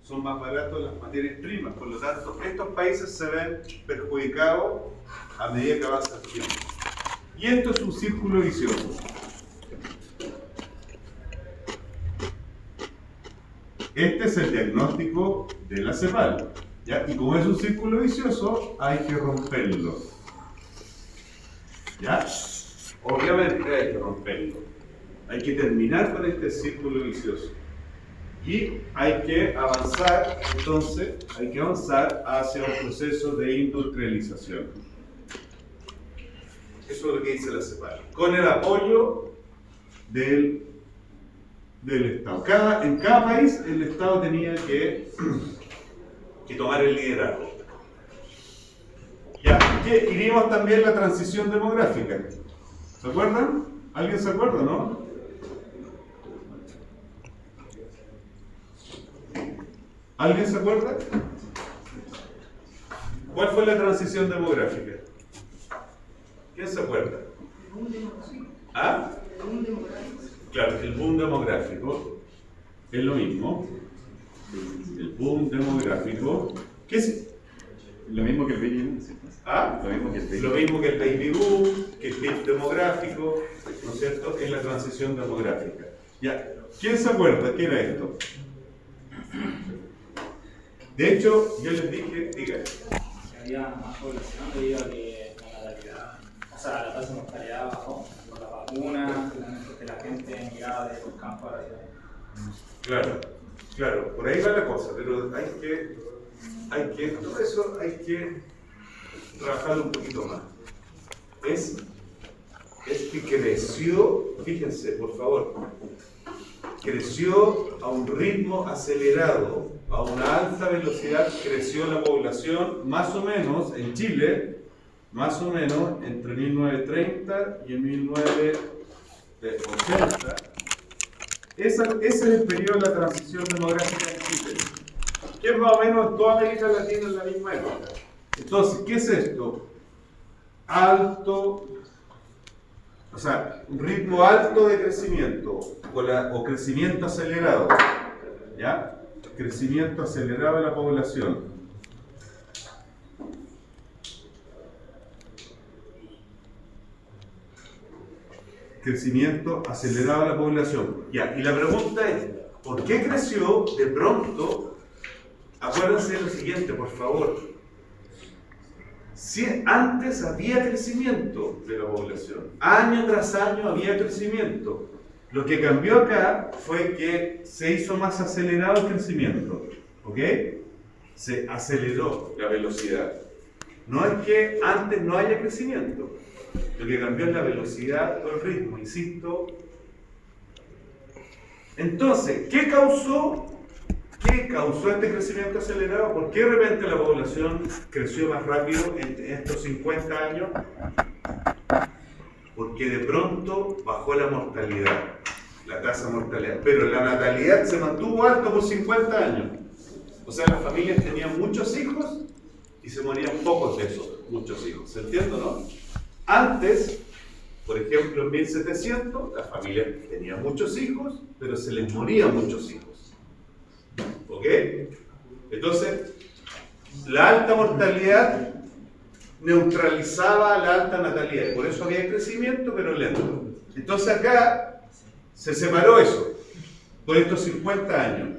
son más baratos las materias primas, por lo tanto estos países se ven perjudicados a medida que avanza el tiempo. Y esto es un círculo vicioso. Este es el diagnóstico de la CEPAL, ¿ya? Y como es un círculo vicioso, hay que romperlo, ¿ya? Obviamente hay que romperlo. Hay que terminar con este círculo vicioso. Y hay que avanzar, entonces, hay que avanzar hacia un proceso de industrialización. Eso es lo que dice la CEPAL. Con el apoyo del Estado. En cada país el Estado tenía que tomar el liderazgo. Ya, y vimos también la transición demográfica. ¿Se acuerdan? ¿Alguien se acuerda, no? ¿Alguien se acuerda? ¿Cuál fue la transición demográfica? ¿Quién se acuerda? ¿Ah? Claro, el boom demográfico es lo mismo. El boom demográfico, ¿qué es? Lo mismo que el baby boom, ¿sí? ¿Ah? Lo mismo que el baby Lo mismo que el baby boom, que el PIB demográfico, ¿no es cierto? Es la transición demográfica. Ya, ¿quién se acuerda? ¿Qué era esto? De hecho, yo les dije, diga. Había más población debido a que la natalidad, o sea, la tasa de mortalidad bajó por la vacuna, que la gente emigraba de los campos a la ciudad. Claro, por ahí va la cosa, pero todo eso hay que trabajarlo un poquito más. Es que creció, fíjense, por favor, creció a un ritmo acelerado, a una alta velocidad, creció la población más o menos en Chile, más o menos entre 1930 y 1980. Ese es el periodo de la transición demográfica en Chile, que es más o menos en toda América Latina en la misma época. Entonces, ¿qué es esto? Un ritmo alto de crecimiento, o crecimiento acelerado, ¿ya? Crecimiento acelerado de la población. Crecimiento acelerado de la población. Ya, y la pregunta es, ¿por qué creció de pronto? Acuérdense de lo siguiente, por favor. Si antes había crecimiento de la población, año tras año había crecimiento. Lo que cambió acá fue que se hizo más acelerado el crecimiento, ¿ok? Se aceleró la velocidad. No es que antes no haya crecimiento, lo que cambió es la velocidad o el ritmo, insisto. Entonces, ¿qué causó este crecimiento acelerado? ¿Por qué de repente la población creció más rápido en estos 50 años? Porque de pronto bajó la mortalidad, la tasa de mortalidad, pero la natalidad se mantuvo alta por 50 años. O sea, las familias tenían muchos hijos y se morían pocos de esos muchos hijos. ¿Se entiende, no? Antes, por ejemplo, en 1700, las familias tenían muchos hijos, pero se les morían muchos hijos. ¿Ok? Entonces, la alta mortalidad neutralizaba la alta natalidad, y por eso había crecimiento, pero lento. Entonces acá se separó eso, por estos 50 años.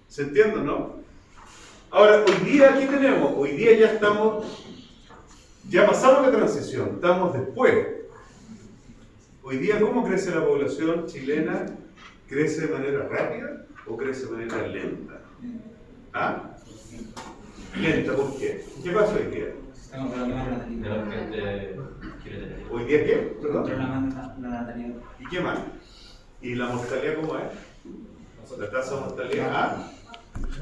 ¿Se entiende, no? Ahora, hoy día, ¿qué tenemos? Hoy día ya pasamos la transición, estamos después. Hoy día, ¿cómo crece la población chilena? ¿Crece de manera rápida o crece de manera lenta? ¿Ah? Lenta, ¿por qué? ¿Qué pasa hoy día? ¿Hoy día qué? ¿Perdón? La natalidad. ¿Y qué más? ¿Y la mortalidad cómo es? La tasa de mortalidad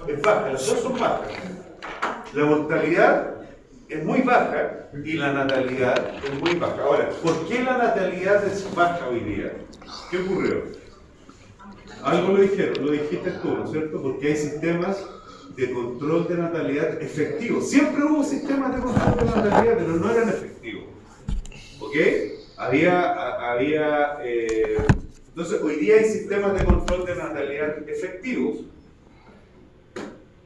es baja, las dos son bajas. La mortalidad es muy baja y la natalidad es muy baja. Ahora, ¿por qué la natalidad es baja hoy día? ¿Qué ocurrió? Algo lo dijeron, lo dijiste tú, ¿no es cierto? Porque hay sistemas de control de natalidad efectivos. Siempre hubo sistemas de control de natalidad, pero no eran efectivos. ¿Ok? Entonces, hoy día hay sistemas de control de natalidad efectivos.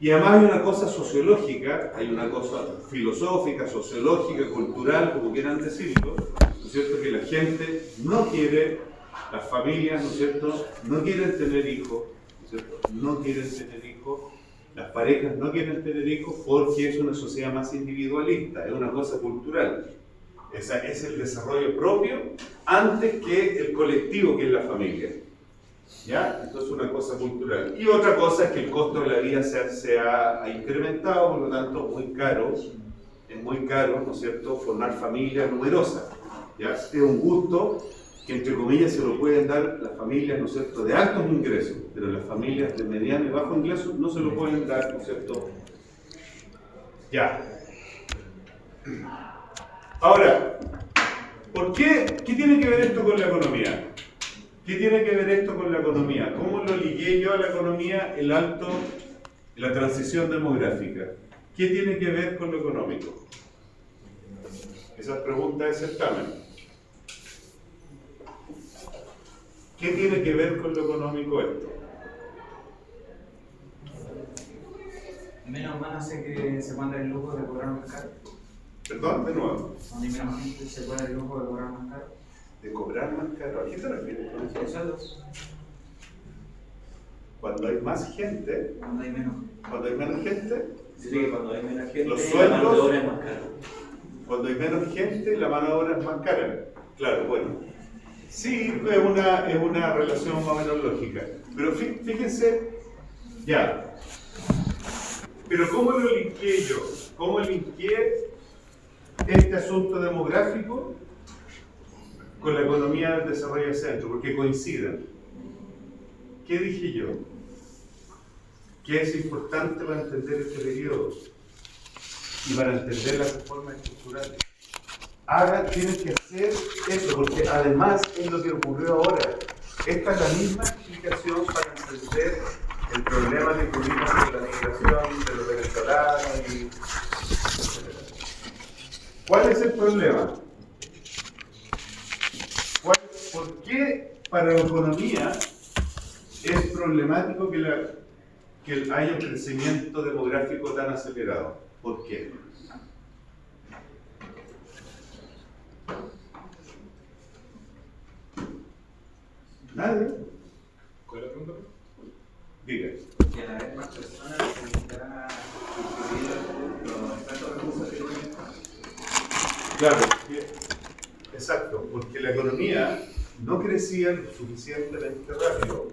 Y además hay una cosa sociológica, hay una cosa filosófica, sociológica, cultural, como quieran decirlo, ¿no es cierto? Que la gente no quiere, las familias, ¿no es cierto?, no quieren tener hijos, ¿no es cierto?, no quieren tener hijos, las parejas no quieren tener hijos porque es una sociedad más individualista, es una cosa cultural. Ese es el desarrollo propio antes que el colectivo, que es la familia. ¿Ya? Entonces una cosa cultural. Y otra cosa es que el costo de la vida se ha incrementado, por lo tanto es muy caro, ¿no es cierto?, formar familias numerosas. ¿Ya? Es un gusto que entre comillas se lo pueden dar las familias, ¿no es cierto?, de altos ingresos, pero las familias de mediano y bajo ingreso no se lo pueden dar, ¿no es cierto? Ya. Ahora, ¿por qué? ¿Qué tiene que ver esto con la economía? ¿Qué tiene que ver esto con la economía? ¿Cómo lo ligué yo a la economía, la transición demográfica? ¿Qué tiene que ver con lo económico? Esa es pregunta de certamen. ¿Qué tiene que ver con lo económico esto? Menos mal hace que se pueda dar el lujo de cobrar más caro. Perdón, de nuevo. Donde menos gente se puede dar el lujo de cobrar más caro. ¿De cobrar más caro? ¿A qué te refieres con eso? Los sueldos. Cuando hay más gente, Cuando hay menos. cuando hay menos gente, Sí, cuando hay menos gente, los la mano de sueldos, obra es más cara. cuando hay menos gente, la mano de obra es más cara. Claro, bueno. Sí, es una relación más o menos lógica. Pero fíjense, ya. Pero ¿cómo lo linkeé yo? ¿Cómo linkeé este asunto demográfico con la economía del desarrollo del centro? Porque coinciden. ¿Qué dije yo? ¿Qué es importante para entender este periodo? Y para entender las reformas estructurales. Tienen que hacer eso, porque además es lo que ocurrió ahora. Esta es la misma explicación para entender el problema que tuvimos con la migración de los venezolanos y... ¿Cuál es el problema? ¿Por qué para la economía es problemático que haya un crecimiento demográfico tan acelerado? ¿Por qué? ¿Nadie? ¿Cuál es la pregunta? Diga. Que a la vez más personas se necesitarán a distribuir los tantos recursos que tienen. Claro, exacto, porque la economía no crecía lo suficientemente rápido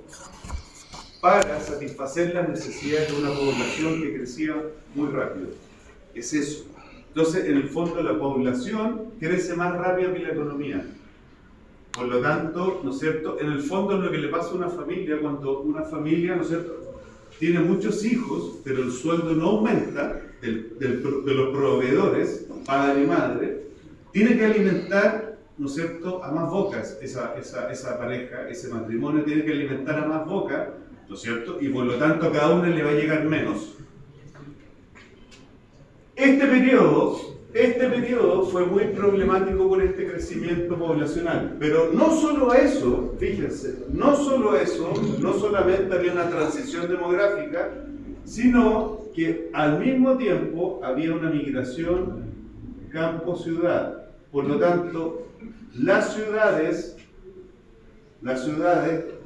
para satisfacer las necesidades de una población que crecía muy rápido. Es eso. Entonces, en el fondo, la población crece más rápido que la economía. Por lo tanto, ¿no es cierto?, en el fondo es lo que le pasa a una familia cuando una familia, ¿no es cierto?, tiene muchos hijos, pero el sueldo no aumenta de los proveedores, padre y madre, tiene que alimentar, ¿no es cierto?, a más bocas esa pareja, ese matrimonio tiene que alimentar a más bocas, ¿no es cierto?, y por lo tanto a cada uno le va a llegar menos. Este periodo fue muy problemático por este crecimiento poblacional, pero no solo eso, fíjense, no solamente había una transición demográfica, sino que al mismo tiempo había una migración campo-ciudad. Por lo tanto, las ciudades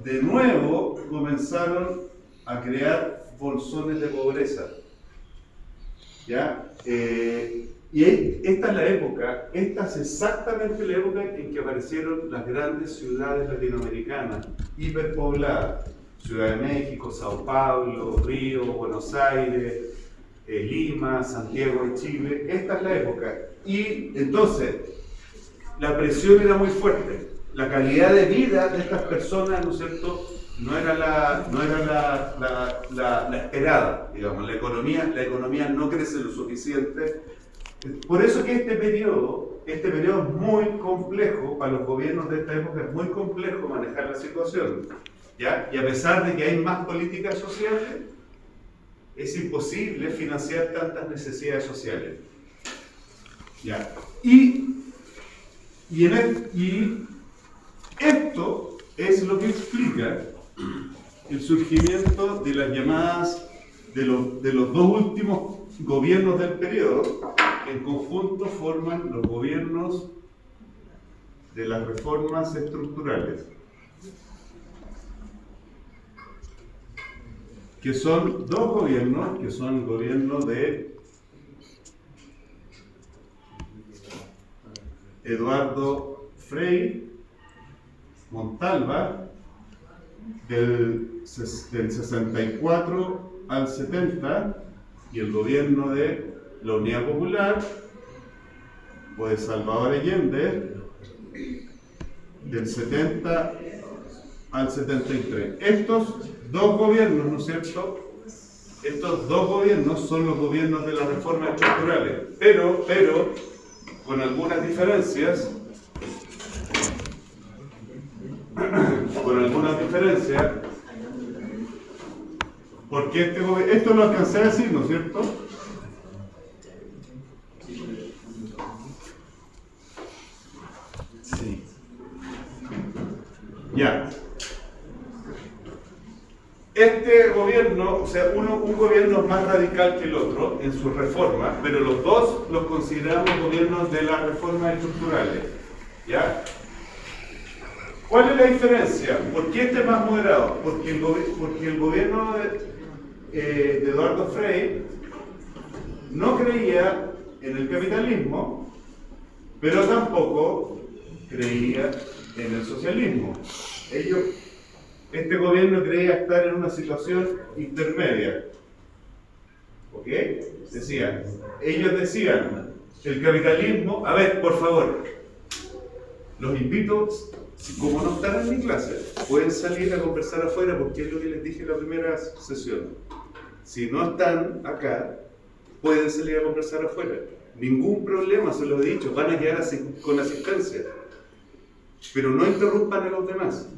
de nuevo comenzaron a crear bolsones de pobreza. ¿Ya? Y esta es la época, esta es exactamente la época en que aparecieron las grandes ciudades latinoamericanas, hiperpobladas. Ciudad de México, Sao Paulo, Río, Buenos Aires, Lima, Santiago de Chile. Esta es la época. Y entonces, la presión era muy fuerte. La calidad de vida de estas personas, ¿no es cierto?, no era la esperada, digamos. La economía no crece lo suficiente. Por eso que este periodo es muy complejo, para los gobiernos de esta época es muy complejo manejar la situación, ¿ya? Y a pesar de que hay más políticas sociales, es imposible financiar tantas necesidades sociales, ¿ya? Y esto es lo que explica el surgimiento de las llamadas de los dos últimos gobiernos del periodo, en conjunto forman los gobiernos de las reformas estructurales, que son dos gobiernos, que son el gobierno de Eduardo Frei Montalva, del 64 al 70, y el gobierno de la Unidad Popular, o de Salvador Allende, del 70 al 73. Estos dos gobiernos, ¿no es cierto? Estos dos gobiernos son los gobiernos de las reformas estructurales, pero con algunas diferencias, porque esto lo alcancé a decir, ¿no es cierto? Sí. Ya. Este gobierno, o sea, un gobierno es más radical que el otro en sus reformas, pero los dos los consideramos gobiernos de las reformas estructurales. ¿Ya? ¿Cuál es la diferencia? ¿Por qué este es más moderado? Porque el gobierno de Eduardo Frei no creía en el capitalismo, pero tampoco creía en el socialismo. Este gobierno creía estar en una situación intermedia. ¿Ok? Ellos decían, el capitalismo... A ver, por favor, los invito, como no están en mi clase, pueden salir a conversar afuera, porque es lo que les dije en la primera sesión. Si no están acá, pueden salir a conversar afuera. Ningún problema, se lo he dicho, van a quedar con asistencia. Pero no interrumpan a los demás.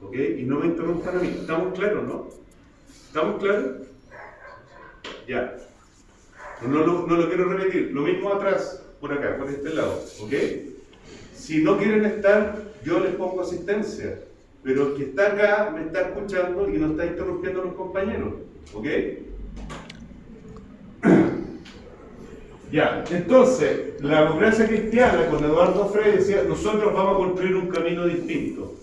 ¿Ok? Y no me interrumpan a mí. ¿Estamos claros, no? ¿Estamos claros? Ya. No lo quiero repetir. Lo mismo atrás, por acá, por este lado. ¿Ok? Si no quieren estar, yo les pongo asistencia. Pero el que está acá me está escuchando y no está interrumpiendo a los compañeros. ¿Ok? Ya. Entonces, la democracia cristiana con Eduardo Frei decía, nosotros vamos a construir un camino distinto.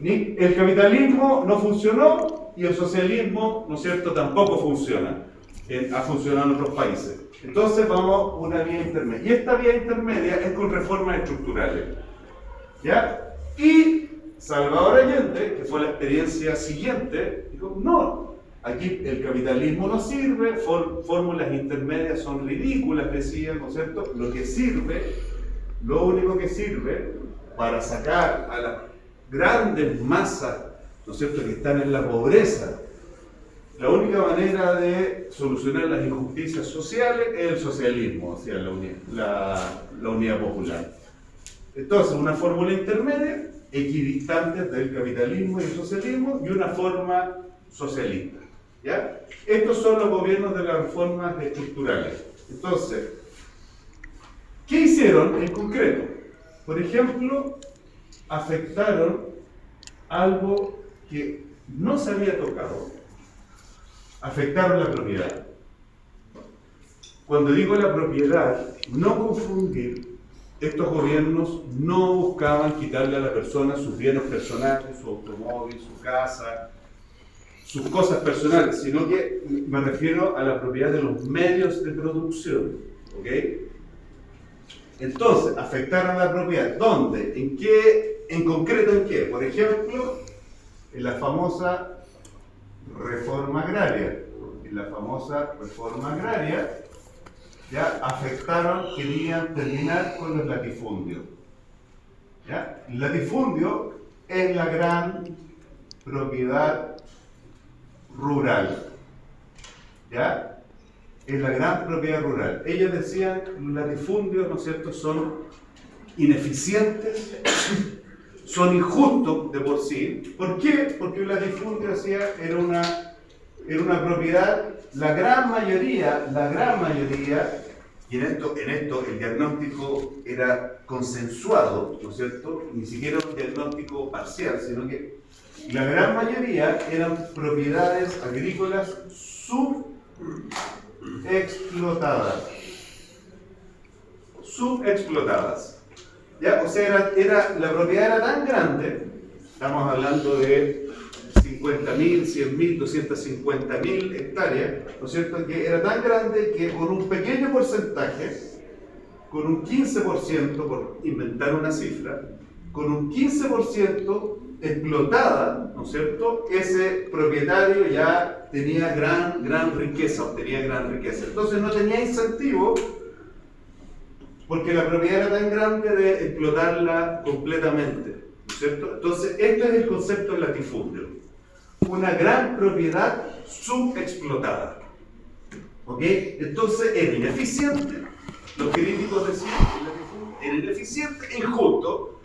El capitalismo no funcionó y el socialismo, ¿no es cierto?, tampoco funciona. Ha funcionado en otros países. Entonces vamos a una vía intermedia. Y esta vía intermedia es con reformas estructurales. ¿Ya? Y Salvador Allende, que fue la experiencia siguiente, dijo, no, aquí el capitalismo no sirve, fórmulas intermedias son ridículas, decían, ¿no es cierto? Lo único que sirve para sacar a las grandes masas, ¿no es cierto?, que están en la pobreza. La única manera de solucionar las injusticias sociales es el socialismo, o sea, la unidad popular. Entonces, una fórmula intermedia, equidistante del capitalismo y el socialismo, y una forma socialista. ¿Ya? Estos son los gobiernos de las reformas estructurales. Entonces, ¿qué hicieron en concreto? Por ejemplo, afectaron algo que no se había tocado. Afectaron la propiedad. Cuando digo la propiedad, no confundir, estos gobiernos no buscaban quitarle a la persona sus bienes personales, su automóvil, su casa, sus cosas personales, sino que me refiero a la propiedad de los medios de producción. ¿Ok? Entonces, afectaron la propiedad. ¿Dónde? ¿En qué? ¿En concreto en qué? Por ejemplo, en la famosa reforma agraria. En la famosa reforma agraria, ya afectaron, querían terminar con los latifundios. ¿Ya? El latifundio es la gran propiedad rural. ¿Ya? Es la gran propiedad rural. Ellos decían que los latifundios, ¿no es cierto?, son ineficientes, son injustos de por sí. ¿Por qué? Porque un latifundio era una propiedad, la gran mayoría, y en esto el diagnóstico era consensuado, ¿no es cierto? Ni siquiera un diagnóstico parcial, sino que la gran mayoría eran propiedades agrícolas explotadas, subexplotadas. ¿Ya? O sea, la propiedad era tan grande, estamos hablando de 50.000, 100.000, 250.000 hectáreas, ¿no es cierto? Que era tan grande que con un pequeño porcentaje, con un 15%, por inventar una cifra, con un 15% explotada, ¿no es cierto? Ese propietario ya tenía gran riqueza, obtenía gran riqueza. Entonces no tenía incentivo, porque la propiedad era tan grande, de explotarla completamente, ¿no es cierto? Entonces este es el concepto del latifundio. Una gran propiedad subexplotada. ¿Ok? Entonces era ineficiente, los críticos decían que era ineficiente e injusto,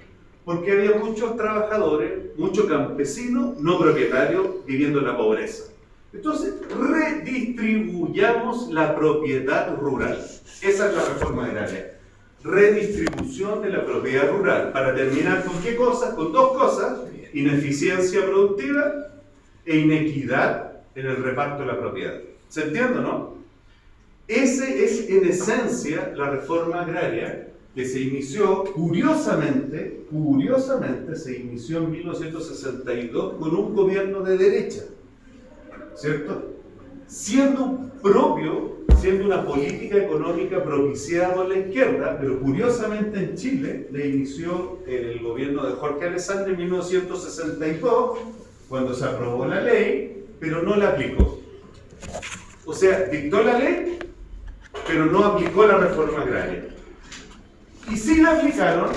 porque había muchos trabajadores, muchos campesinos no propietarios viviendo en la pobreza. Entonces, redistribuyamos la propiedad rural. Esa es la reforma agraria. Redistribución de la propiedad rural. Para terminar, ¿con qué cosas? Con dos cosas: ineficiencia productiva e inequidad en el reparto de la propiedad. ¿Se entiende, no? Ese es en esencia la reforma agraria que se inició, curiosamente se inició en 1962 con un gobierno de derecha, ¿cierto? Siendo una política económica propiciada por la izquierda, pero curiosamente en Chile le inició el gobierno de Jorge Alessandri en 1962, cuando se aprobó la ley, pero no la aplicó. O sea, dictó la ley, pero no aplicó la reforma agraria. Y sí la aplicaron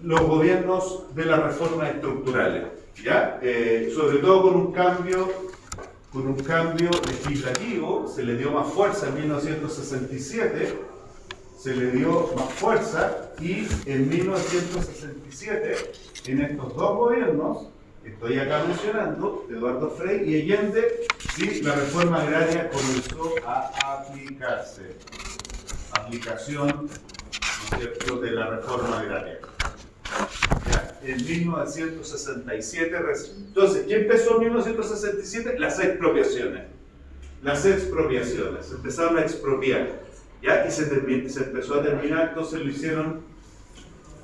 los gobiernos de las reformas estructurales, ¿ya? Sobre todo con un cambio legislativo. Se le dio más fuerza en 1967, se le dio más fuerza, y en 1967, en estos dos gobiernos, estoy acá mencionando, Eduardo Frei y Allende, sí, la reforma agraria comenzó a aplicarse. Aplicación, ¿no es cierto?, de la reforma agraria. ¿Ya? En 1967, entonces, ¿qué empezó en 1967? Las expropiaciones. Se empezaron a expropiar, ¿ya? Y se empezó a terminar, entonces lo hicieron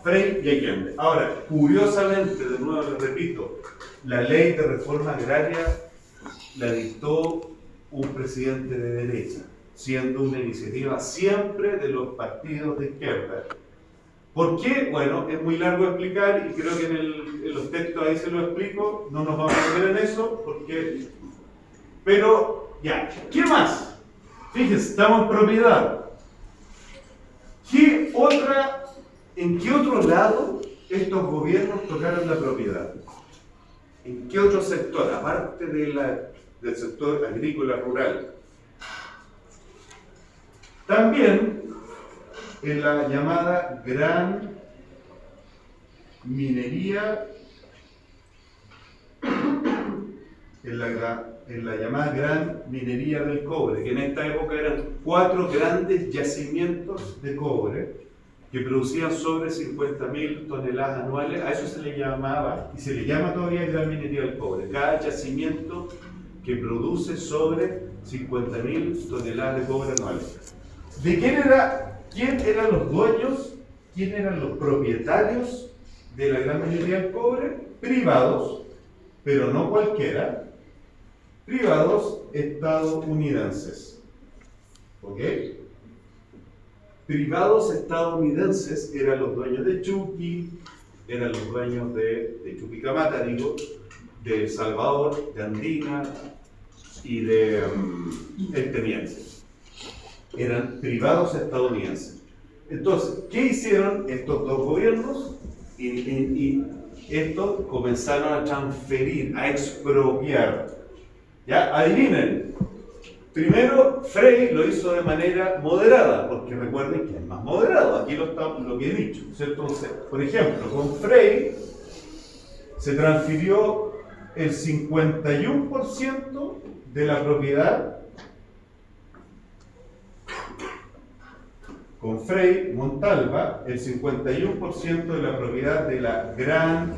Frei y Allende. Ahora, curiosamente, de nuevo les repito, la ley de reforma agraria la dictó un presidente de derecha, siendo una iniciativa siempre de los partidos de izquierda. ¿Por qué? Bueno, es muy largo explicar, y creo que en los textos ahí se lo explico, no nos vamos a meter en eso, pero ya, ¿qué más? Fíjense, estamos en propiedad. ¿En qué otro lado estos gobiernos tocaron la propiedad? ¿En qué otro sector, aparte del sector agrícola rural? También en la llamada gran minería, en la llamada gran minería del cobre, que en esta época eran 4 grandes yacimientos de cobre que producían sobre 50.000 toneladas anuales. A eso se le llamaba, y se le llama todavía, gran minería del cobre. Cada yacimiento que produce sobre 50.000 toneladas de cobre anuales. ¿De quién eran los dueños? ¿Quién eran los propietarios de la gran minería del cobre? Privados, pero no cualquiera. Privados estadounidenses. ¿Ok? Privados estadounidenses eran los dueños de Chuqui, eran los dueños de Chuquicamata, digo, de El Salvador, de Andina y de El Teniente. Eran privados estadounidenses. Entonces, ¿qué hicieron estos dos gobiernos? Y estos comenzaron a transferir, a expropiar. ¿Ya? Adivinen. Primero, Frei lo hizo de manera moderada, porque recuerden que es más moderado, aquí lo que he dicho, ¿cierto? Entonces, por ejemplo, con Frei se transfirió el 51% de la propiedad. Con Frei Montalva, el 51% de la propiedad de la gran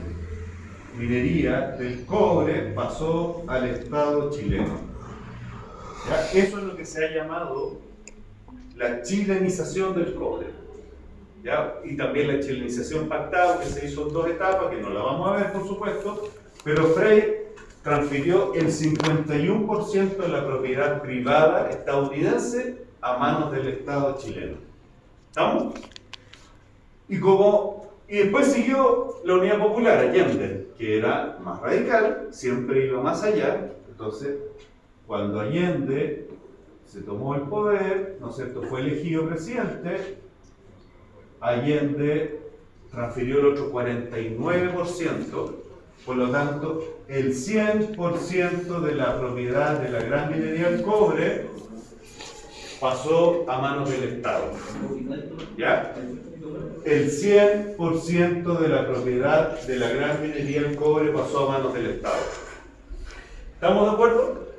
minería del cobre pasó al Estado chileno. ¿Ya? Eso es lo que se ha llamado la chilenización del cobre. ¿Ya? Y también la chilenización pactada, que se hizo en 2 etapas, que no la vamos a ver, por supuesto, pero Frey transfirió el 51% de la propiedad privada estadounidense a manos del Estado chileno. ¿Estamos? Y después siguió la Unidad Popular, Allende, que era más radical, siempre iba más allá. Entonces, cuando Allende se tomó el poder, ¿no es cierto?, fue elegido presidente, Allende transfirió el otro 49%, por lo tanto, el 100% de la propiedad de la gran minería del cobre pasó a manos del Estado. ¿Ya? El 100% de la propiedad de la gran minería del cobre pasó a manos del Estado. ¿Estamos de acuerdo?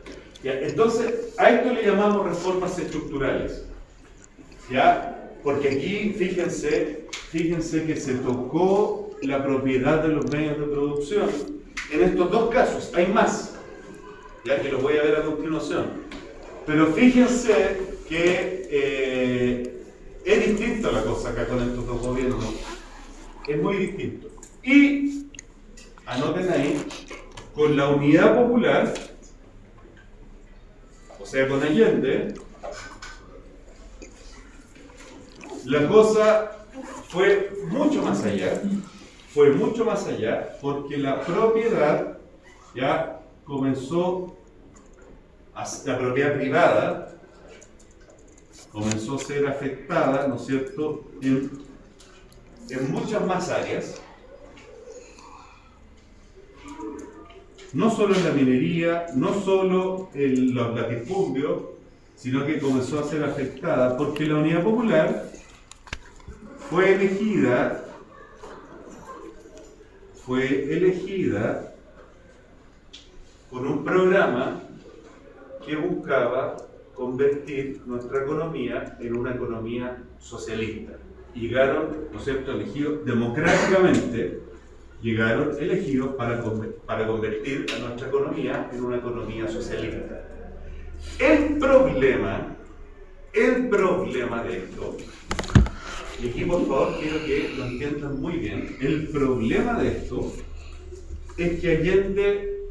¿Ya? Entonces, a esto le llamamos reformas estructurales. ¿Ya? Porque aquí, fíjense que se tocó la propiedad de los medios de producción. En estos 2 casos, hay más, ya que los voy a ver a continuación. Pero fíjense que es distinta la cosa acá con estos 2 gobiernos. Es muy distinto. Y, anoten ahí, con la Unidad Popular, o sea, con Allende, la cosa fue mucho más allá, porque la propiedad ya comenzó, la propiedad privada comenzó a ser afectada, ¿no es cierto?, en muchas más áreas, no solo en la minería, no solo en los latifundios, sino que comenzó a ser afectada porque la Unidad Popular fue elegida con un programa que buscaba convertir nuestra economía en una economía socialista. Llegaron, ¿no es cierto?, elegidos democráticamente, para convertir a nuestra economía en una economía socialista. El problema de esto, y aquí por favor quiero que lo entiendan muy bien, el problema de esto es que Allende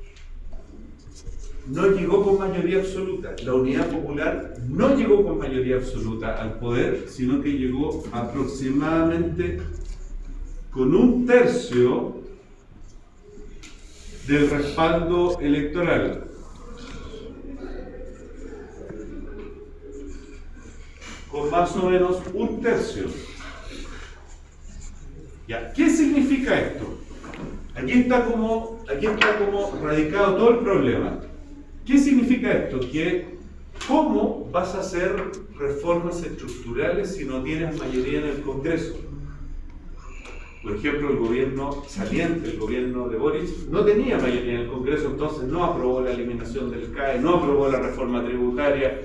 no llegó con mayoría absoluta. La Unidad Popular no llegó con mayoría absoluta al poder, sino que llegó aproximadamente con 1/3 del respaldo electoral. Con más o menos 1/3. ¿Ya? ¿Qué significa esto? Aquí está como radicado todo el problema. ¿Qué significa esto? Que ¿cómo vas a hacer reformas estructurales si no tienes mayoría en el Congreso? Por ejemplo, el gobierno saliente, el gobierno de Boric, no tenía mayoría en el Congreso, entonces no aprobó la eliminación del CAE, no aprobó la reforma tributaria.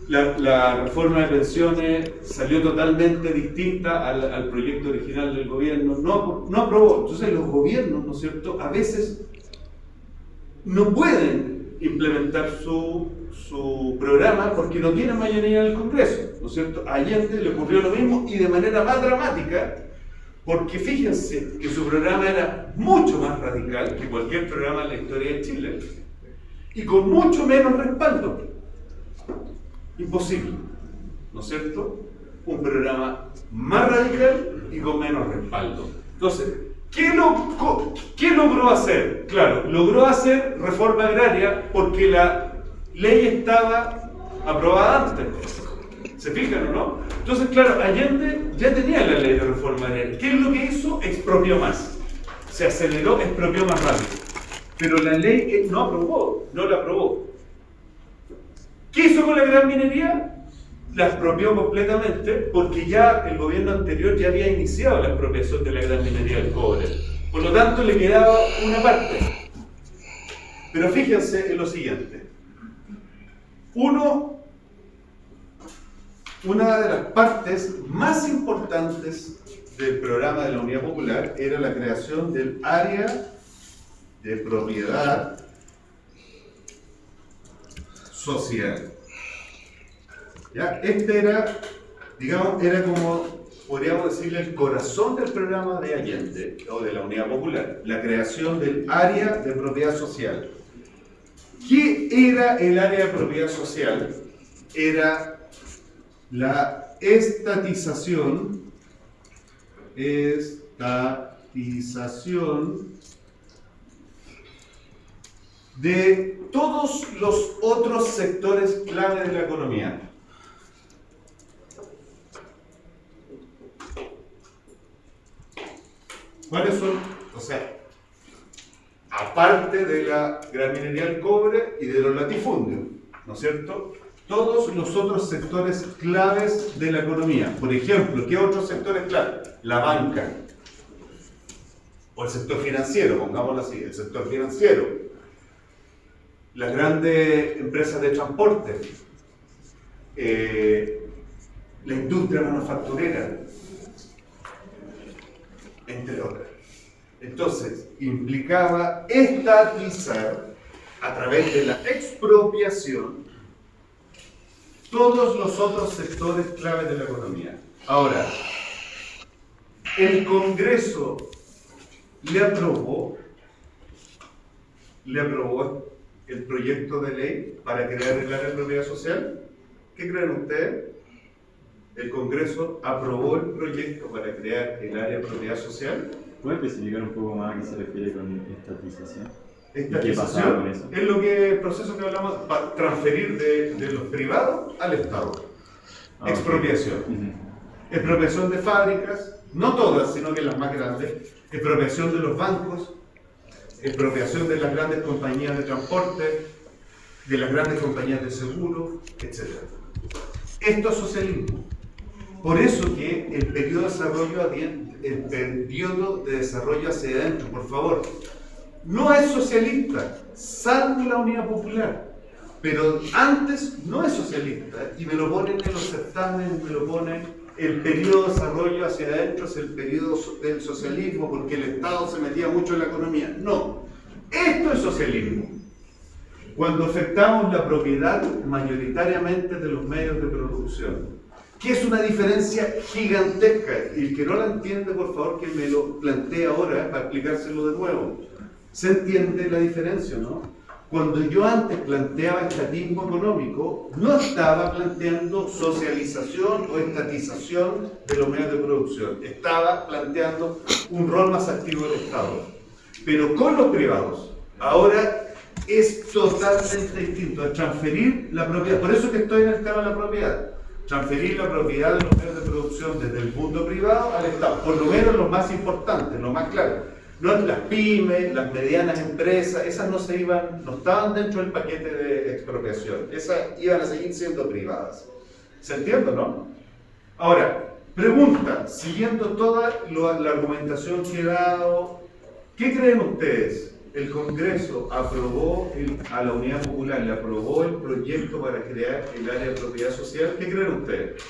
La reforma de pensiones salió totalmente distinta al proyecto original del gobierno, no aprobó. Entonces los gobiernos, ¿no es cierto?, a veces no pueden implementar su programa porque no tienen mayoría en el Congreso, ¿no es cierto? A Allende le ocurrió lo mismo y de manera más dramática, porque fíjense que su programa era mucho más radical que cualquier programa en la historia de Chile y con mucho menos respaldo. Imposible, ¿no es cierto? Un programa más radical y con menos respaldo. Entonces, ¿qué logró hacer? Claro, logró hacer reforma agraria porque la ley estaba aprobada antes. ¿Se fijan o no? Entonces, claro, Allende ya tenía la ley de reforma agraria. ¿Qué es lo que hizo? Expropió más. Se aceleró, expropió más rápido. Pero la ley no la aprobó. ¿Qué hizo con la gran minería? La expropió completamente porque ya el gobierno anterior ya había iniciado la expropiación de la gran minería del cobre. Por lo tanto, le quedaba una parte. Pero fíjense en lo siguiente. Una de las partes más importantes del programa de la Unidad Popular era la creación del área de propiedad social. ¿Ya? Este era, digamos, era como, podríamos decirle, el corazón del programa de Allende, o de la Unidad Popular, la creación del área de propiedad social. ¿Qué era el área de propiedad social? Era la estatización de todos los otros sectores clave de la economía. ¿Cuáles son? O sea, aparte de la gran minería del cobre y de los latifundios, ¿no es cierto? Todos los otros sectores claves de la economía. Por ejemplo, ¿qué otros sectores claves? La banca. O el sector financiero, pongámoslo así, el sector financiero. Las grandes empresas de transporte. La industria manufacturera. Entre otras. Entonces, implicaba estatizar a través de la expropiación todos los otros sectores claves de la economía. Ahora, el Congreso le aprobó el proyecto de ley para crear el área de propiedad social. ¿Qué creen ustedes? El Congreso aprobó el proyecto para crear el área de propiedad social. ¿Puede especificar un poco más a qué se refiere con estatización? Estatización es lo que el proceso que hablamos para transferir de los privados al Estado. Expropiación. Okay. Expropiación de fábricas, no todas, sino que las más grandes. Expropiación de los bancos. Expropiación de las grandes compañías de transporte, de las grandes compañías de seguro, etc. Esto es socialismo. Por eso que el periodo de desarrollo hacia adentro, por favor, no es socialista, salvo la Unidad Popular. Pero antes no es socialista, y me lo ponen en los certámenes, me lo ponen, el periodo de desarrollo hacia adentro es el periodo del socialismo, porque el Estado se metía mucho en la economía. No, esto es socialismo. Cuando afectamos la propiedad mayoritariamente de los medios de producción, que es una diferencia gigantesca, y el que no la entiende, por favor, que me lo plantee ahora para explicárselo de nuevo. ¿Se entiende la diferencia, no? Cuando yo antes planteaba estatismo económico, no estaba planteando socialización o estatización de los medios de producción. Estaba planteando un rol más activo del Estado. Pero con los privados, ahora es totalmente distinto. Es transferir la propiedad. Por eso es que estoy en el tema de la propiedad. Transferir la propiedad de los medios de producción desde el mundo privado al Estado. Por lo menos lo más importante, lo más claro. No, las pymes, las medianas empresas, esas no estaban dentro del paquete de expropiación. Esas iban a seguir siendo privadas. ¿Se entiende, no? Ahora, pregunta, siguiendo toda la argumentación que he dado, ¿qué creen ustedes? El Congreso aprobó a la Unidad Popular, le aprobó el proyecto para crear el área de propiedad social. ¿Qué creen ustedes?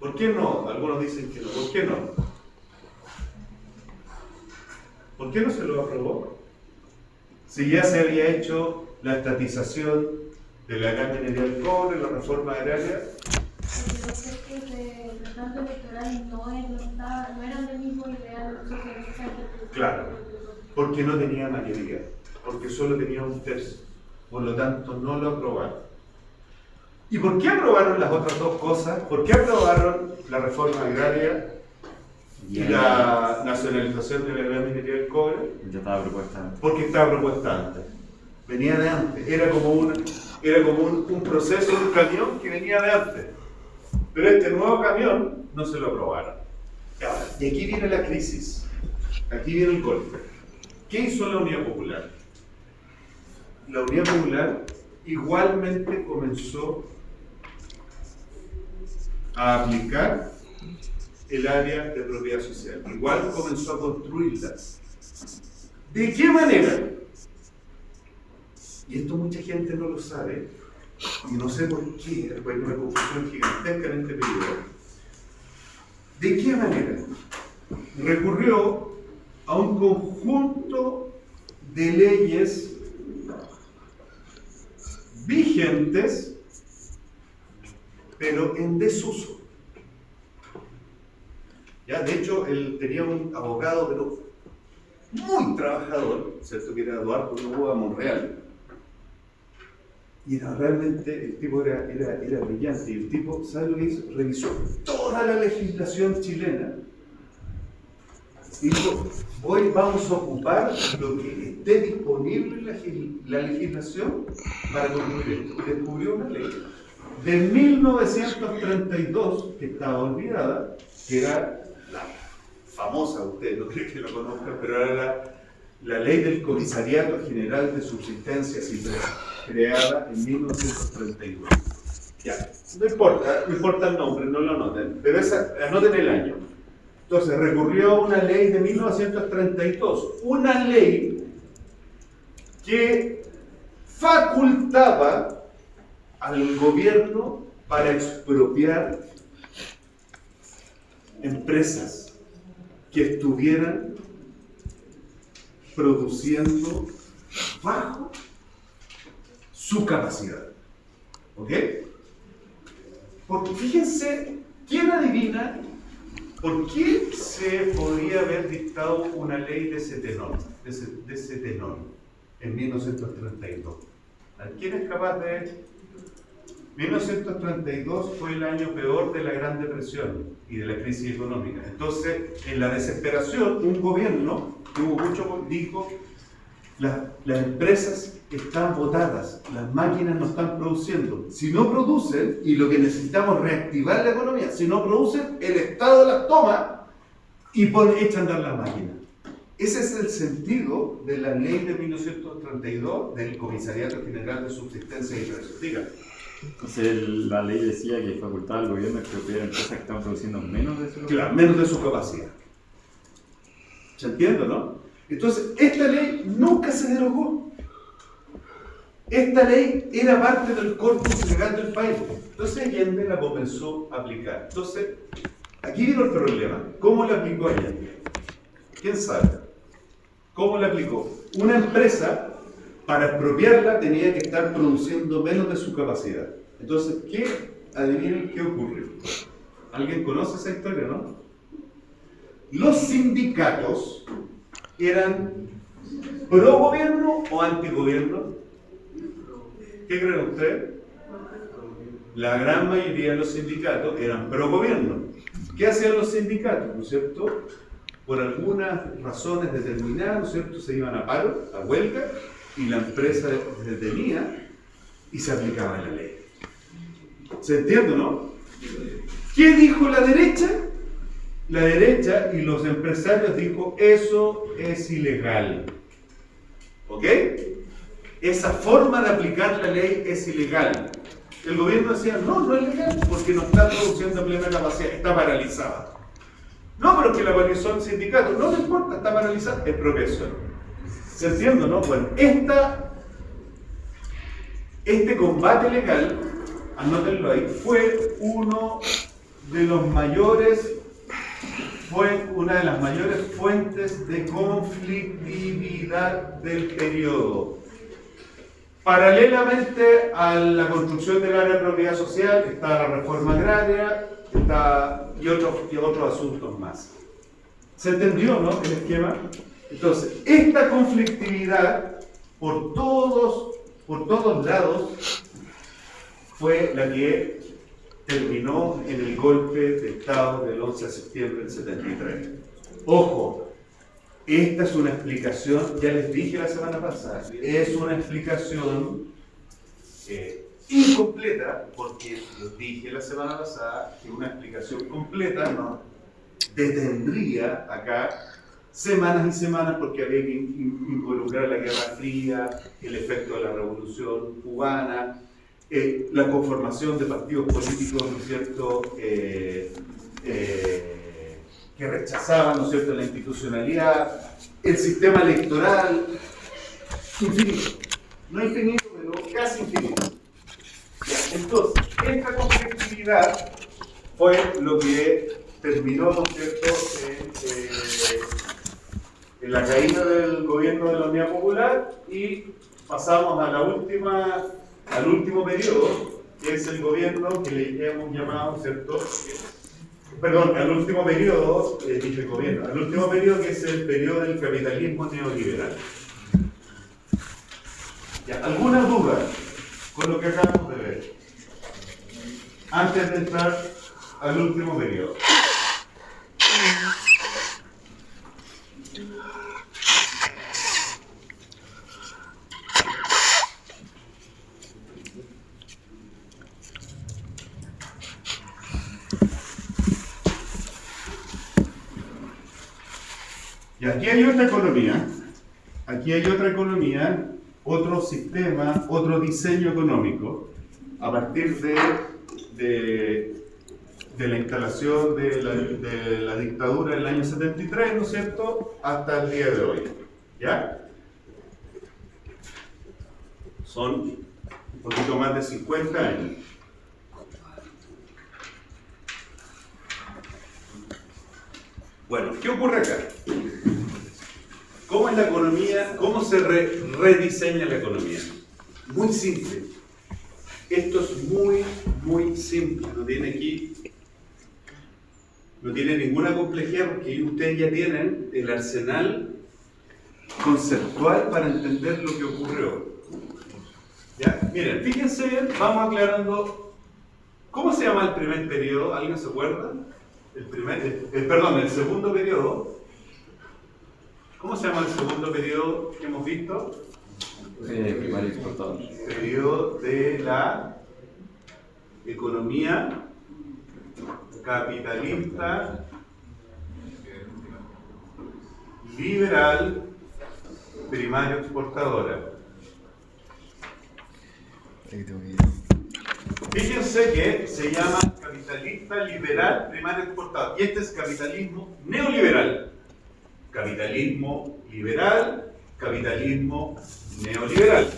¿Por qué no? Algunos dicen que no. ¿Por qué no? ¿Por qué no se lo aprobó? Si ya se había hecho la estatización de la gran minería del cobre, la reforma agraria. Porque los textos del tratado electoral no eran del mismo ideal socialista. Claro, porque no tenía mayoría, porque solo tenía un tercio, por lo tanto no lo aprobaron. ¿Y por qué aprobaron las otras dos cosas? ¿Por qué aprobaron la reforma agraria y la nacionalización de la gran minería del cobre? Ya estaba propuesta antes. Porque estaba propuesta antes, venía de antes, era como un proceso, un camión que venía de antes. Pero este nuevo camión no se lo aprobaron. Ahora, y aquí viene la crisis, aquí viene el golpe. ¿Qué hizo la Unidad Popular? La Unidad Popular igualmente comenzó a aplicar el área de propiedad social. Igual comenzó a construirlas. ¿De qué manera? Y esto mucha gente no lo sabe, y no sé por qué, hay una confusión gigantesca en este periodo. ¿De qué manera? Recurrió a un conjunto de leyes vigentes, pero en desuso. Ya, de hecho, él tenía un abogado, pero muy trabajador, ¿cierto? Que era Eduardo Novoa Monreal. Y era realmente, el tipo era brillante. Y el tipo, ¿sabe lo que hizo? Revisó toda la legislación chilena. Y dijo, hoy vamos a ocupar lo que esté disponible en la legislación para concluir esto. Descubrió una ley de 1932 que estaba olvidada, que era la famosa, ustedes no creen que lo conozcan, pero era la ley del Comisariato General de Subsistencias y Presas, creada en 1932. Ya, no importa el nombre, no lo anoten, pero anoten el año. Entonces recurrió a una ley de 1932, una ley que facultaba al gobierno para expropiar empresas que estuvieran produciendo bajo su capacidad. ¿Ok? Porque fíjense, ¿quién adivina por qué se podría haber dictado una ley de ese tenor, en 1932? ¿Quién es capaz de...? 1932 fue el año peor de la Gran Depresión y de la crisis económica. Entonces, en la desesperación, un gobierno que hubo mucho dijo: las empresas están botadas, las máquinas no están produciendo. Si no producen, y lo que necesitamos es reactivar la economía, si no producen, el Estado las toma y echa a andar las máquinas. Ese es el sentido de la ley de 1932 del Comisariato General de Subsistencia y Precios. Diga. Entonces la ley decía que facultaba al gobierno a expropiar empresas que estaban produciendo menos de su capacidad. Claro, menos de su capacidad. ¿Se entiende, no? Entonces, esta ley nunca se derogó. Esta ley era parte del corpus legal del país. Entonces Allende la comenzó a aplicar. Entonces, aquí vino el problema. ¿Cómo la aplicó Allende? ¿Quién sabe? ¿Cómo la aplicó? Una empresa, para expropiarla, tenía que estar produciendo menos de su capacidad. Entonces, adivinen qué ocurrió. ¿Alguien conoce esa historia, no? Los sindicatos eran pro gobierno o anti gobierno. ¿Qué creen ustedes? La gran mayoría de los sindicatos eran pro gobierno. ¿Qué hacían los sindicatos? ¿No es cierto? Por algunas razones determinadas, ¿no es cierto?, se iban a paro, a huelga, y la empresa se detenía y se aplicaba la ley. ¿Se entiende, no? ¿Qué dijo la derecha? La derecha y los empresarios dijo: eso es ilegal. ¿Ok? Esa forma de aplicar la ley es ilegal. El gobierno decía: no es legal porque no está produciendo a plena capacidad, está paralizada. No, pero es que la paralizó el sindicato. No me importa, está paralizada, expropiación. ¿Se entiende, no? Bueno, este combate legal, anótenlo ahí, fue una de las mayores fuentes de conflictividad del periodo. Paralelamente a la construcción del área de propiedad social está la reforma agraria y otros asuntos más. ¿Se entendió, no, el esquema? Entonces, esta conflictividad por todos lados fue la que terminó en el golpe de Estado del 11 de septiembre del 73. Ojo, esta es una explicación, ya les dije la semana pasada, es una explicación incompleta, porque les dije la semana pasada que una explicación completa no detendría acá semanas y semanas, porque había que involucrar la Guerra Fría, el efecto de la Revolución Cubana, la conformación de partidos políticos, ¿no es cierto?, que rechazaban, ¿no es cierto?, la institucionalidad, el sistema electoral, infinito. No infinito, pero casi infinito. Entonces, esta conflictividad fue lo que terminó, ¿no es cierto?, en la caída del gobierno de la Unidad Popular, y pasamos a la última al último periodo, que es el gobierno que le hemos llamado, ¿cierto? Perdón, al último periodo, dije gobierno, al último periodo que es el periodo del capitalismo neoliberal. Ya, ¿alguna duda con lo que acabamos de ver? Antes de entrar al último periodo. Y aquí hay otra economía, otro sistema, otro diseño económico, a partir de la instalación de la dictadura en el año 73, ¿no es cierto?, hasta el día de hoy. ¿Ya? Son un poquito más de 50 años. Bueno, ¿qué ocurre acá? ¿Cómo es la economía? ¿Cómo se rediseña la economía? Muy simple. Esto es muy simple. No tiene ninguna complejidad porque ustedes ya tienen el arsenal conceptual para entender lo que ocurrió. ¿Ya? Miren, fíjense bien, vamos aclarando. ¿Cómo se llama el primer periodo? ¿Alguien se acuerda? El segundo periodo. ¿Cómo se llama el segundo periodo que hemos visto? Primario exportador. Periodo de la economía capitalista liberal primario exportadora. Fíjense que se llama capitalista liberal primario exportador y este es capitalismo neoliberal. Capitalismo liberal, capitalismo neoliberal.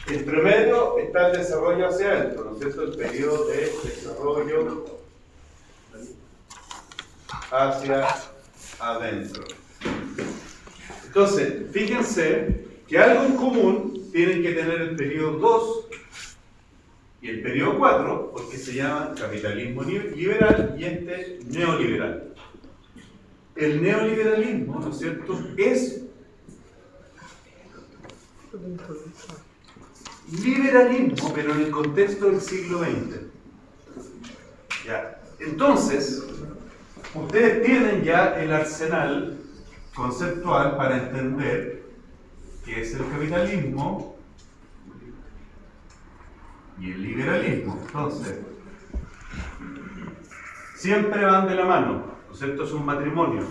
Entre medio está el desarrollo hacia adentro, ¿no es cierto? El periodo de desarrollo hacia adentro. Entonces, fíjense que algo en común tienen que tener el periodo 2 y el periodo 4, porque se llama capitalismo liberal y este neoliberal. El neoliberalismo, ¿no es cierto?, es liberalismo, pero en el contexto del siglo XX. ¿Ya? Entonces, ustedes tienen ya el arsenal conceptual para entender qué es el capitalismo y el liberalismo. Entonces, siempre van de la mano, ¿no es cierto? Es un matrimonio.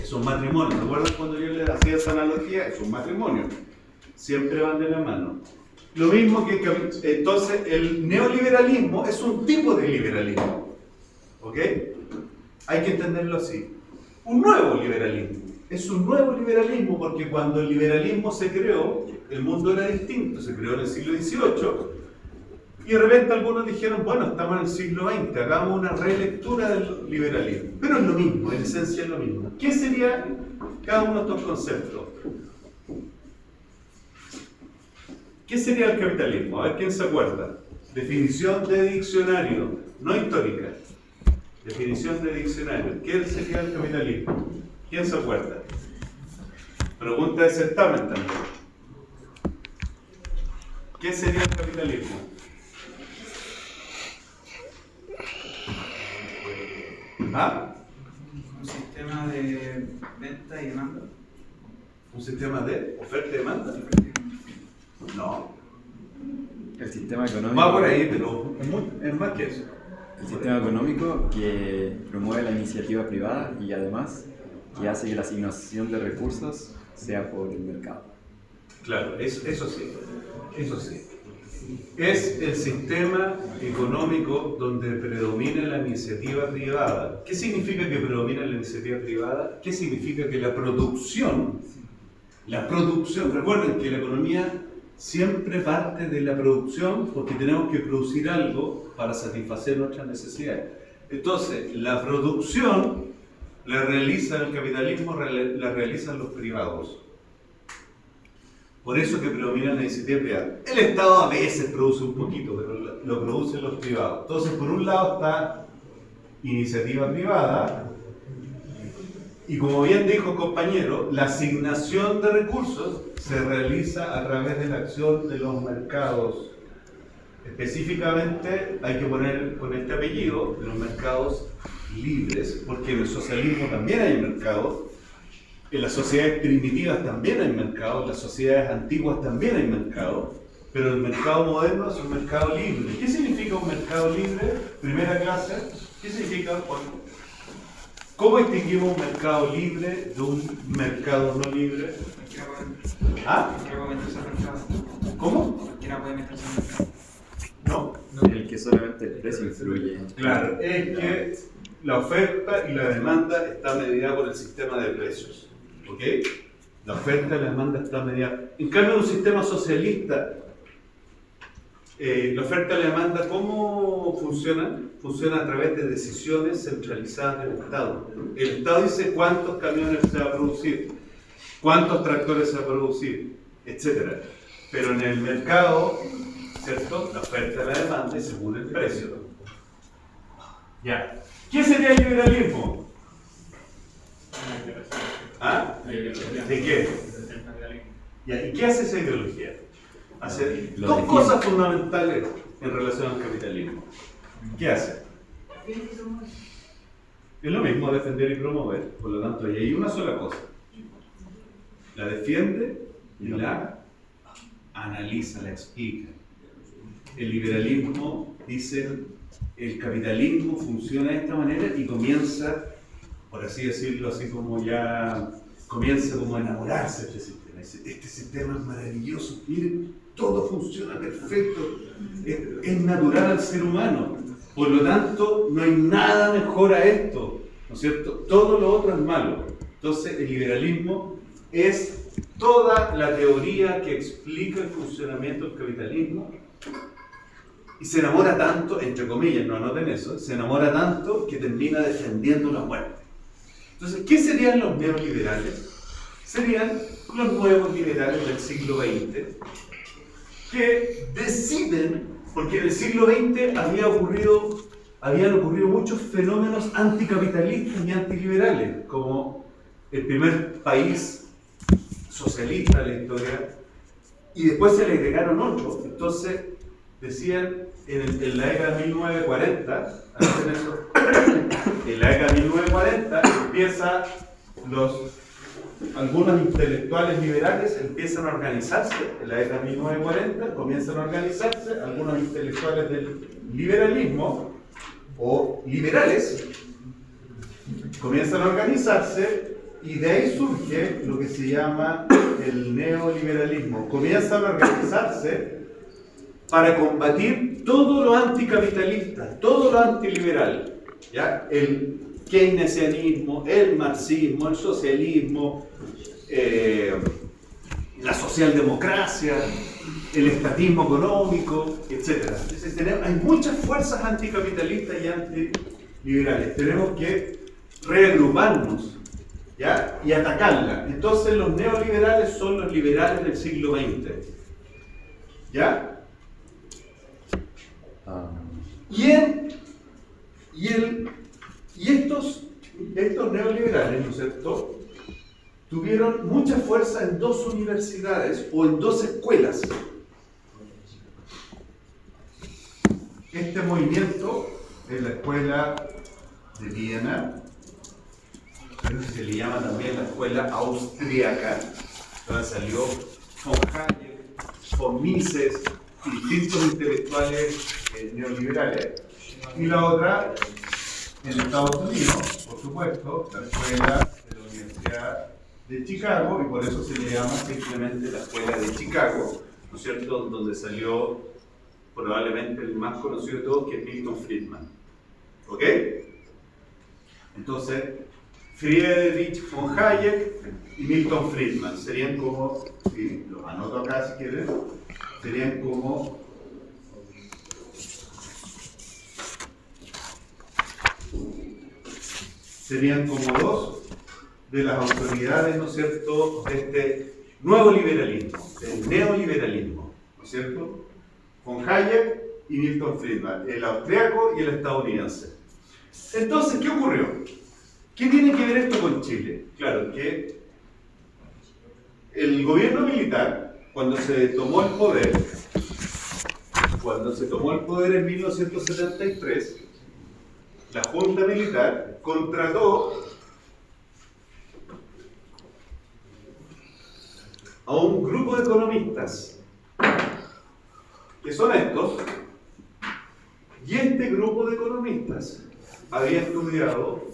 Es un matrimonio. ¿Se acuerdan cuando yo les hacía esa analogía? Es un matrimonio. Siempre van de la mano. Lo mismo que entonces el neoliberalismo es un tipo de liberalismo. ¿Ok? Hay que entenderlo así. Un nuevo liberalismo. Es un nuevo liberalismo porque cuando el liberalismo se creó, el mundo era distinto. Se creó en el siglo XVIII y de repente algunos dijeron, bueno, estamos en el siglo XX, hagamos una relectura del liberalismo. Pero es lo mismo, en esencia es lo mismo. ¿Qué sería cada uno de estos conceptos? ¿Qué sería el capitalismo? A ver quién se acuerda. Definición de diccionario, no histórica. Definición de diccionario. ¿Qué sería el capitalismo? ¿Quién se acuerda? Pregunta de certamen también. ¿Qué sería el capitalismo? ¿Ah? Un sistema de venta y demanda. ¿Un sistema de oferta y demanda? No. El sistema económico. Va por ahí, pero es más que eso. El sistema económico que promueve la iniciativa privada y además que hace que la asignación de recursos sea por el mercado. Claro, eso sí. Eso sí. Es el sistema económico donde predomina la iniciativa privada. ¿Qué significa que predomina la iniciativa privada? ¿Qué significa que la producción, recuerden que la economía siempre parte de la producción porque tenemos que producir algo para satisfacer nuestras necesidades. Entonces, la producción la realiza el capitalismo, la realizan los privados. Por eso que predomina la iniciativa privada. El Estado a veces produce un poquito, pero lo producen los privados. Entonces, por un lado está iniciativa privada, y como bien dijo el compañero, la asignación de recursos se realiza a través de la acción de los mercados. Específicamente hay que poner con este apellido de los mercados libres, porque en el socialismo también hay mercados, en las sociedades primitivas también hay mercados, en las sociedades antiguas también hay mercados, pero el mercado moderno es un mercado libre. ¿Qué significa un mercado libre? Primera clase, ¿qué significa, Juan? ¿Cómo distinguimos un mercado libre de un mercado no libre? ¿Ah? ¿Cómo? No. El que solamente el precio influye. Claro, es que la oferta y la demanda está medida por el sistema de precios. ¿Ok? La oferta y la demanda está medida. En cambio, en un sistema socialista, la oferta y la demanda, ¿cómo funcionan? Funcionan a través de decisiones centralizadas del Estado. El Estado dice cuántos camiones se va a producir, cuántos tractores se va a producir, etc. Pero en el mercado, ¿cierto? La oferta y la demanda es según el precio. Ya. ¿Qué sería el liberalismo? ¿Ah? ¿De qué? Ya. ¿Y qué hace esa ideología? Hace dos cosas fundamentales en relación al capitalismo. ¿Qué hace? Es lo mismo defender y promover, por lo tanto, ahí hay una sola cosa. La defiende y la analiza, la explica. El liberalismo dice, el capitalismo funciona de esta manera y comienza, por así decirlo, así como ya comienza como a enamorarse de este sistema. Dice, este sistema es maravilloso, miren, todo funciona perfecto, es natural al ser humano. Por lo tanto, no hay nada mejor a esto, ¿no es cierto? Todo lo otro es malo. Entonces, el liberalismo es toda la teoría que explica el funcionamiento del capitalismo y se enamora tanto, entre comillas, no anoten eso, se enamora tanto que termina defendiendo la muerte. Entonces, ¿qué serían los neoliberales? Serían los nuevos liberales del siglo XX que deciden, porque en el siglo XX habían ocurrido muchos fenómenos anticapitalistas y antiliberales, como el primer país socialista de la historia, y después se le agregaron otros. Entonces decían en la década de 1940, en la década de 1940 algunos intelectuales liberales empiezan a organizarse, en la década de 1940 comienzan a organizarse algunos intelectuales del liberalismo o liberales, comienzan a organizarse y de ahí surge lo que se llama el neoliberalismo. Comienzan a organizarse para combatir todo lo anticapitalista, todo lo antiliberal, ¿ya? El keynesianismo, el marxismo, el socialismo, la socialdemocracia, el estatismo económico, etc. Entonces, hay muchas fuerzas anticapitalistas y antiliberales. Tenemos que reagruparnos, ¿ya? Y atacarlas. Entonces los neoliberales son los liberales del siglo XX. ¿Ya? Y estos neoliberales, ¿no es cierto?, tuvieron mucha fuerza en dos universidades o en dos escuelas. Este movimiento es la escuela de Viena, pero se le llama también la escuela austríaca, donde salió von Hayek, von Mises y distintos intelectuales neoliberales. Y la otra, en Estados Unidos, por supuesto, la escuela de la Universidad de Chicago, y por eso se le llama simplemente la escuela de Chicago, ¿no es cierto?, donde salió probablemente el más conocido de todos, que es Milton Friedman. ¿Ok? Entonces, Friedrich von Hayek y Milton Friedman serían como, si los anoto acá si quieren, serían como dos de las autoridades, ¿no es cierto?, de este nuevo liberalismo. el neoliberalismo, ¿no es cierto? Von Hayek y Milton Friedman, el austriaco y el estadounidense. Entonces, ¿qué ocurrió? ¿Qué tiene que ver esto con Chile? Claro, que el gobierno militar, cuando se tomó el poder en 1973, la Junta Militar contrató a un grupo de economistas, que son estos, y este grupo de economistas había estudiado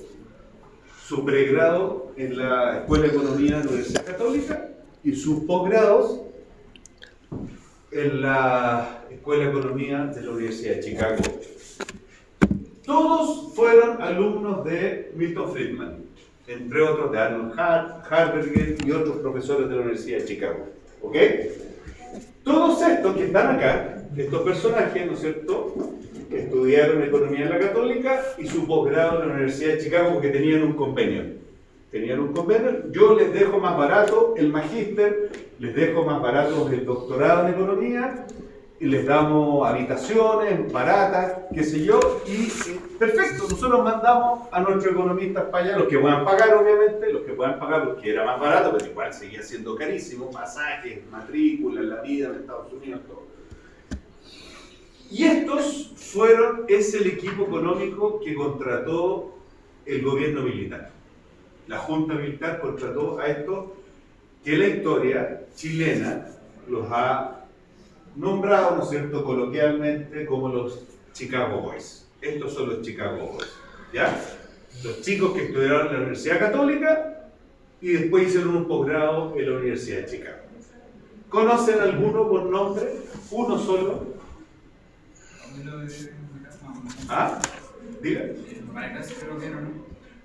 su pregrado en la Escuela de Economía de la Universidad Católica y sus posgrados en la Escuela de Economía de la Universidad de Chicago. Todos fueron alumnos de Milton Friedman, entre otros de Arnold Harberger y otros profesores de la Universidad de Chicago. ¿Ok? Todos estos que están acá, estos personajes, ¿no es cierto?, que estudiaron economía en la Católica y su posgrado en la Universidad de Chicago porque tenían un convenio. Yo les dejo más barato el magíster, les dejo más barato el doctorado en economía y les damos habitaciones baratas, qué sé yo, y perfecto, nosotros mandamos a nuestros economistas para allá, los que puedan pagar obviamente, los que puedan pagar porque era más barato, pero igual seguía siendo carísimo, pasajes, matrículas, la vida en Estados Unidos, todo. Y estos es el equipo económico que contrató el gobierno militar. La Junta Militar contrató a estos que la historia chilena los ha nombrado, ¿no es cierto?, coloquialmente como los Chicago Boys. Estos son los Chicago Boys, ¿ya? Los chicos que estudiaron en la Universidad Católica y después hicieron un posgrado en la Universidad de Chicago. ¿Conocen alguno por nombre? ¿Uno solo? ¿Ah? Diga.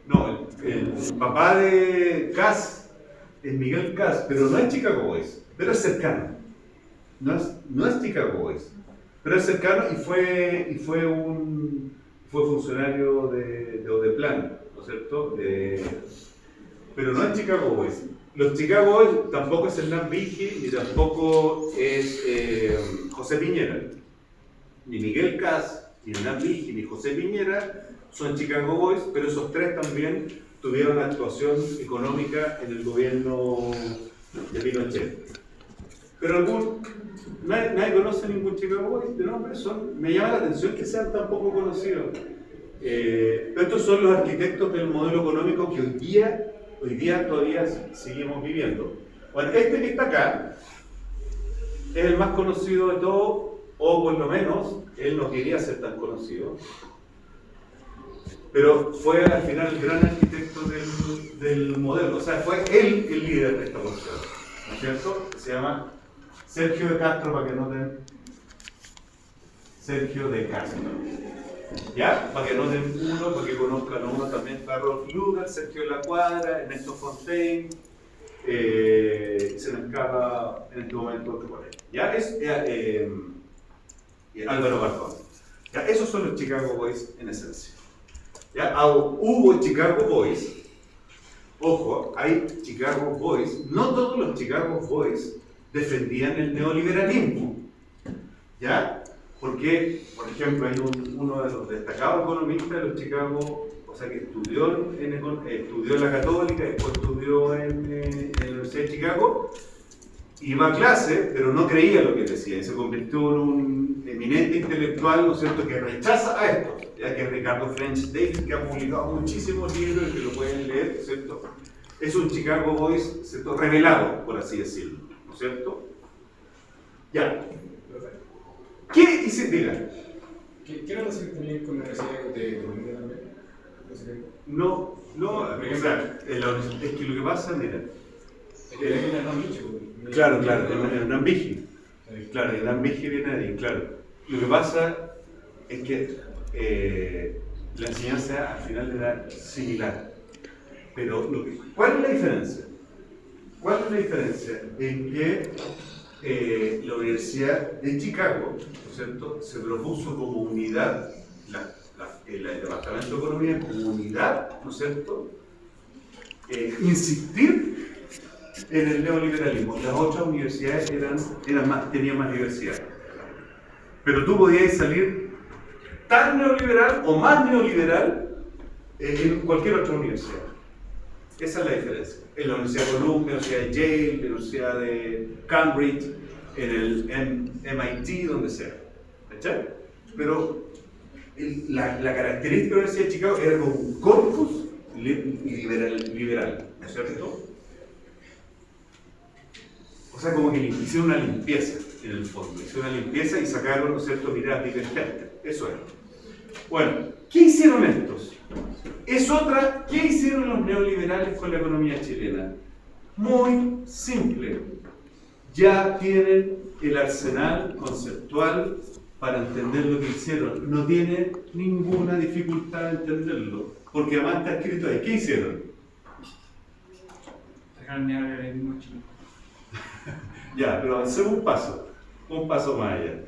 No, el papá de Kass es Miguel Kass, pero no es Chicago Boys, pero es cercano. No es Chicago Boys, pero es cercano y fue funcionario de Odeplan, ¿no es cierto? Pero no es Chicago Boys. Los Chicago Boys tampoco es Hernán Vigi, ni tampoco es José Piñera. Ni Miguel Kass, ni Hernán Vigi, ni José Piñera son Chicago Boys, pero esos tres también tuvieron actuación económica en el gobierno de Pinochet. Pero nadie conoce ningún Chicago Boys de nombre, me llama la atención que sean tan poco conocidos. Pero estos son los arquitectos del modelo económico que hoy día todavía seguimos viviendo. Bueno, este que está acá es el más conocido de todos, o por lo menos él no quería ser tan conocido, pero fue al final el gran arquitecto del modelo, o sea, fue él el líder de esta cuestión, ¿no es cierto? Se llama Sergio de Castro, para que noten. Sergio de Castro. ¿Ya? Para que noten uno, para que conozcan uno también, está Rolf Lugar, Sergio de la Cuadra, Ernesto Fontaine, se me escapa en este momento otro por ahí. ¿Ya? Es Álvaro Bardón. ¿Ya? Esos son los Chicago Boys en esencia. ¿Ya? Hubo Chicago Boys, ojo, hay Chicago Boys, no todos los Chicago Boys defendían el neoliberalismo, ¿ya? Porque, por ejemplo, hay uno de los destacados economistas de los Chicago, o sea, que estudió en la Católica, después estudió en la Universidad de Chicago, iba a clase, pero no creía lo que decía, y se convirtió en un eminente intelectual, ¿no es cierto?, que rechaza a esto, ya que es Ricardo French Davis, que ha publicado muchísimos libros y que lo pueden leer, ¿no es cierto? Es un Chicago Boys, ¿cierto?, revelado, por así decirlo, ¿no es cierto? Ya. ¿Qué hice? Diga. ¿Qué relación tenía con la Universidad de Economía también? No, o sea, es que lo que pasa, mira. Claro, Hernán Vigi. Claro, Hernán Vigi viene de ahí, claro. Lo que pasa es que la enseñanza al final era similar. Pero, ¿cuál es la diferencia? ¿Cuál es la diferencia? En que la Universidad de Chicago, ¿no es cierto?, se propuso como unidad, el Departamento de Economía como unidad, ¿no es cierto?, insistir en el neoliberalismo. Las otras universidades tenían más diversidad. Pero tú podías salir tan neoliberal o más neoliberal en cualquier otra universidad. Esa es la diferencia. En la Universidad de Columbia, en la Universidad de Yale, en la Universidad de Cambridge, en el MIT, donde sea. ¿Cachai? Pero la característica de la Universidad de Chicago era como un corpus liberal, ¿no es cierto? O sea, como que le hicieron una limpieza en el fondo. Hicieron una limpieza y sacaron, ¿no es cierto?, miradas divergentes. Eso era. Bueno, ¿qué hicieron estos? ¿Qué hicieron los neoliberales con la economía chilena? Muy simple. Ya tienen el arsenal conceptual para entender lo que hicieron. No tienen ninguna dificultad en entenderlo, porque además está escrito ahí. ¿Qué hicieron? Dejar el neoliberalismo chino. Ya, pero avancemos un paso más allá.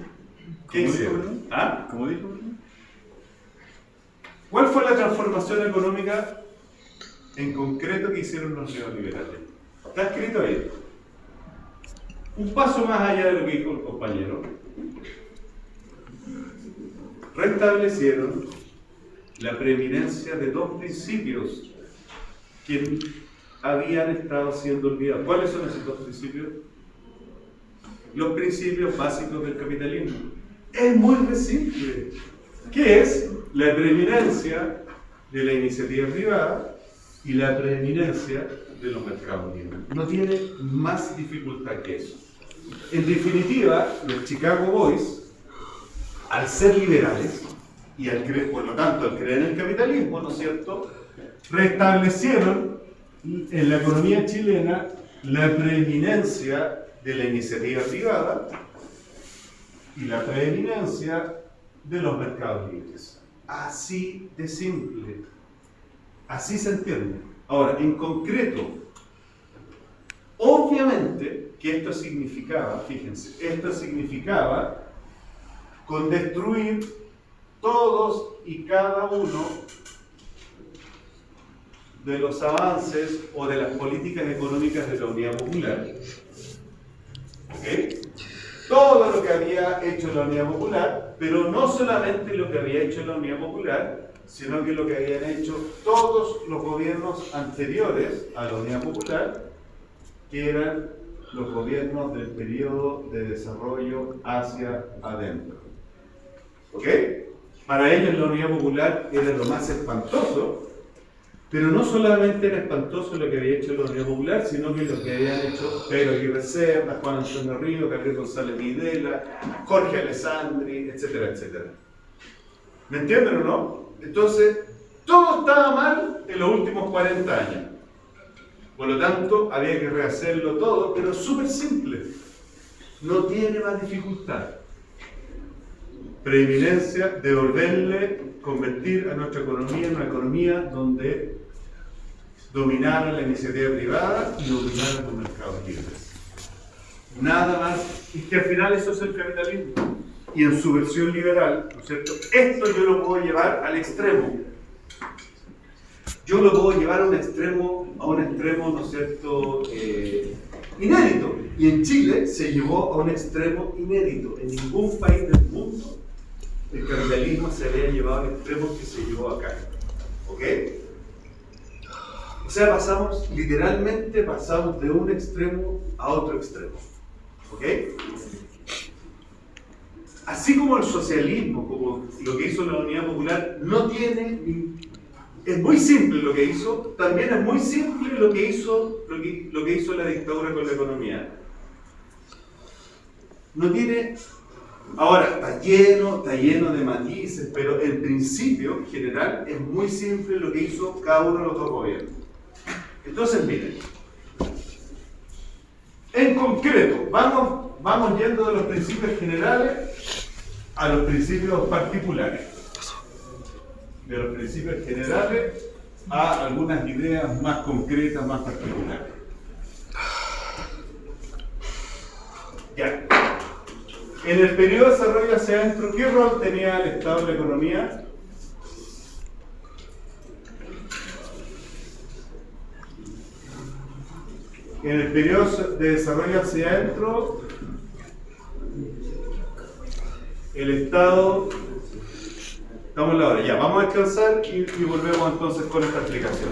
¿Qué hicieron? ¿Ah? ¿Cómo dijo? ¿Cuál fue la transformación económica en concreto que hicieron los neoliberales? Está escrito ahí. Un paso más allá de lo que dijo el compañero. Restablecieron la preeminencia de dos principios que habían estado siendo olvidados. ¿Cuáles son esos dos principios? Los principios básicos del capitalismo. Es muy simple. ¿Qué es? La preeminencia de la iniciativa privada y la preeminencia de los mercados libres. No tiene más dificultad que eso. En definitiva, los Chicago Boys, al ser liberales y por lo tanto al creer en el capitalismo, ¿no es cierto?, restablecieron en la economía chilena la preeminencia de la iniciativa privada y la preeminencia de los mercados libres. Así de simple. Así se entiende. Ahora, en concreto, obviamente que esto significaba, fíjense, esto significaba con destruir todos y cada uno de los avances o de las políticas económicas de la Unidad Popular. ¿Ok? Todo lo que había hecho la Unidad Popular, pero no solamente lo que había hecho la Unidad Popular, sino que lo que habían hecho todos los gobiernos anteriores a la Unidad Popular, que eran los gobiernos del periodo de desarrollo hacia adentro. ¿Ok? Para ellos la Unidad Popular era lo más espantoso, pero no solamente era espantoso lo que había hecho la Unidad Popular, sino que lo que habían hecho Pedro Aguirre Cerda, Juan Antonio Ríos, Gabriel González Videla, Jorge Alessandri, etcétera, etcétera. ¿Me entienden o no? Entonces, todo estaba mal en los últimos 40 años. Por lo tanto, había que rehacerlo todo, pero súper simple. No tiene más dificultad. Preeminencia, convertir a nuestra economía en una economía donde dominara la iniciativa privada y dominaran los mercados libres. Nada más. Y que al final eso es el capitalismo. Y en su versión liberal, ¿no es cierto? Esto yo lo puedo llevar al extremo. Yo lo puedo llevar a un extremo, ¿no es cierto?, inédito. Y en Chile se llevó a un extremo inédito. En ningún país del mundo el capitalismo se había llevado al extremo que se llevó acá. ¿Ok? O sea, literalmente pasamos de un extremo a otro extremo. ¿Ok? Así como el socialismo, como lo que hizo la Unidad Popular, es muy simple lo que hizo, también es muy simple lo que hizo la dictadura con la economía. No tiene... Ahora, está lleno de matices, pero en principio, en general, es muy simple lo que hizo cada uno de los dos gobiernos. Entonces, miren, en concreto, vamos yendo de los principios generales a los principios particulares. De los principios generales a algunas ideas más concretas, más particulares. Ya. En el periodo de desarrollo hacia adentro, ¿qué rol tenía el Estado en la economía? en el periodo de desarrollo hacia adentro, el Estado, estamos en la hora, ya, vamos a descansar y volvemos entonces con esta explicación.